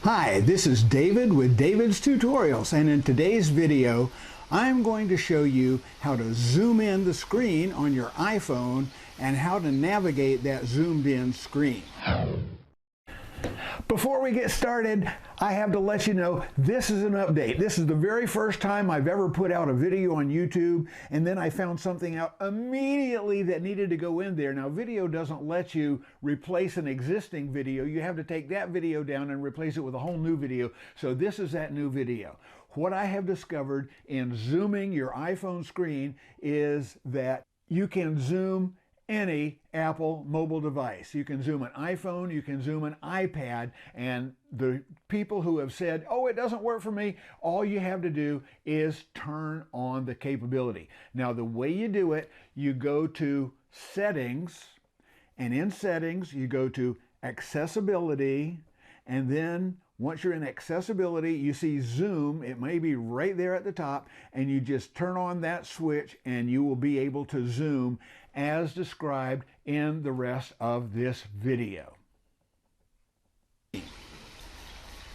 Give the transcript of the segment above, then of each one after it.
Hi, this is David with David's Tutorials, and in today's video I'm going to show you how to zoom in the screen on your iPhone and how to navigate that zoomed in screen. Before we get started, I have to let you know this is an update. This is the very first time I've ever put out a video on YouTube, and then I found something out immediately that needed to go in there. Now, video doesn't let you replace an existing video. You have to take that video down and replace it with a whole new video. So this is that new video. What I have discovered in zooming your iPhone screen is that you can zoom any Apple mobile device. You can zoom an iPhone, you can zoom an iPad, and the people who have said, oh, it doesn't work for me, all you have to do is turn on the capability. Now, the way you do it, you go to Settings, and in Settings, you go to Accessibility, and then once you're in Accessibility, you see Zoom. It may be right there at the top, and you just turn on that switch and you will be able to zoom as described in the rest of this video.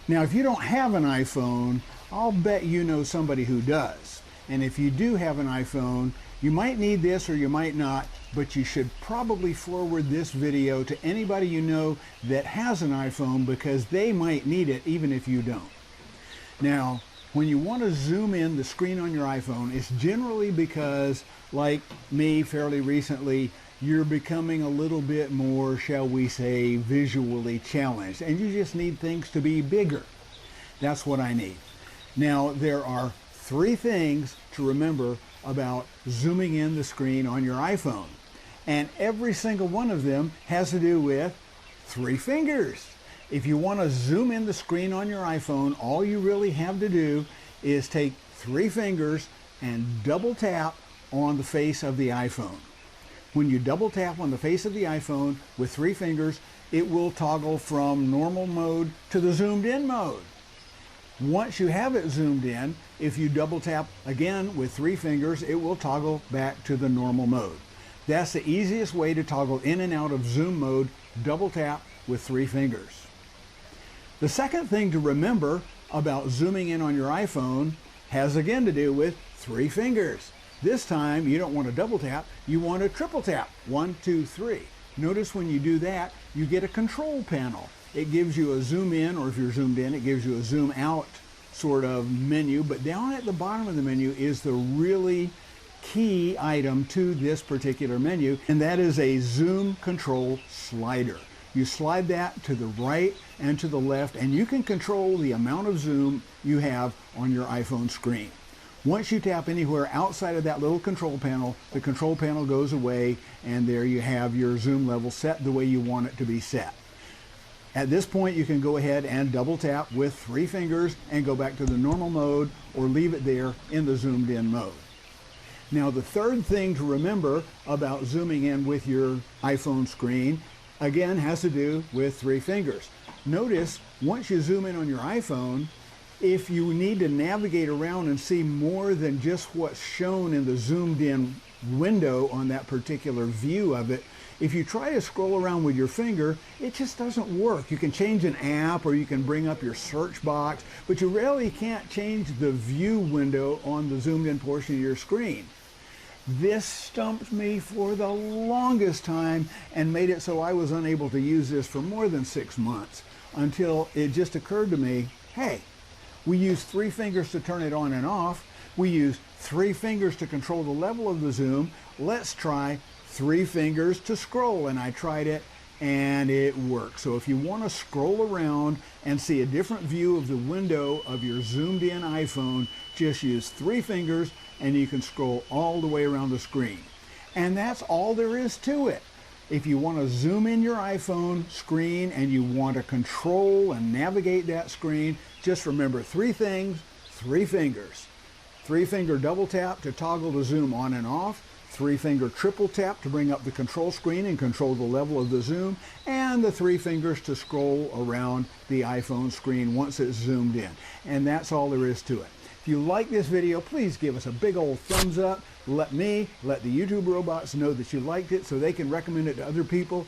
Now, if you don't have an iPhone, I'll bet you know somebody who does. And if you do have an iPhone, you might need this or you might not, but you should probably forward this video to anybody you know that has an iPhone, because they might need it even if you don't. Now, when you want to zoom in the screen on your iPhone, it's generally because, like me fairly recently, you're becoming a little bit more, shall we say, visually challenged, and you just need things to be bigger. That's what I need. Now, there are three things to remember about zooming in the screen on your iPhone, and every single one of them has to do with three fingers. If you want to zoom in the screen on your iPhone, all you really have to do is take three fingers and double tap on the face of the iPhone. When you double tap on the face of the iPhone with three fingers, it will toggle from normal mode to the zoomed in mode. Once you have it zoomed in, if you double tap again with three fingers, it will toggle back to the normal mode. That's the easiest way to toggle in and out of zoom mode. Double tap with three fingers. The second thing to remember about zooming in on your iPhone has again to do with three fingers. This time you don't want to double tap, you want to triple tap. 1, 2, 3. Notice when you do that, you get a control panel. It gives you a zoom in, or if you're zoomed in, it gives you a zoom out sort of menu, but down at the bottom of the menu is the really key item to this particular menu, and that is a zoom control slider. You slide that to the right and to the left, and you can control the amount of zoom you have on your iPhone screen. Once you tap anywhere outside of that little control panel, the control panel goes away, and there you have your zoom level set the way you want it to be set. At this point, you can go ahead and double tap with three fingers and go back to the normal mode, or leave it there in the zoomed in mode. Now, the third thing to remember about zooming in with your iPhone screen, again, has to do with three fingers. Notice, once you zoom in on your iPhone, if you need to navigate around and see more than just what's shown in the zoomed in window on that particular view of it, if you try to scroll around with your finger, it just doesn't work. You can change an app, or you can bring up your search box, but you really can't change the view window on the zoomed in portion of your screen. This stumped me for the longest time and made it so I was unable to use this for more than 6 months, until it just occurred to me, hey, we use three fingers to turn it on and off. We use three fingers to control the level of the zoom. Let's try three fingers to scroll. And I tried it, and it works. So if you want to scroll around and see a different view of the window of your zoomed in iPhone, just use three fingers and you can scroll all the way around the screen. And that's all there is to it. If you want to zoom in your iPhone screen and you want to control and navigate that screen, just remember three things, three fingers. Three finger double tap to toggle the zoom on and off, three finger triple tap to bring up the control screen and control the level of the zoom, and the three fingers to scroll around the iPhone screen once it's zoomed in. And that's all there is to it. If you like this video, please give us a big old thumbs up. Let the YouTube robots know that you liked it so they can recommend it to other people.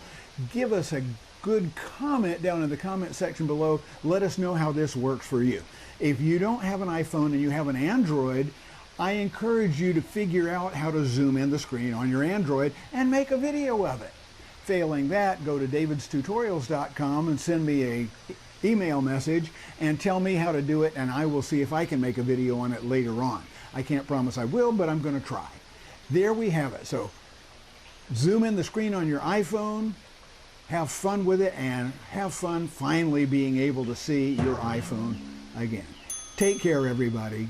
Give us a good comment down in the comment section below. Let us know how this works for you. If you don't have an iPhone and you have an Android, I encourage you to figure out how to zoom in the screen on your Android and make a video of it. Failing that, go to davidstutorials.com and send me a email message and tell me how to do it, and I will see if I can make a video on it later on. I can't promise I will, but I'm going to try. There we have it. So zoom in the screen on your iPhone, have fun with it, and have fun finally being able to see your iPhone again. Take care, everybody.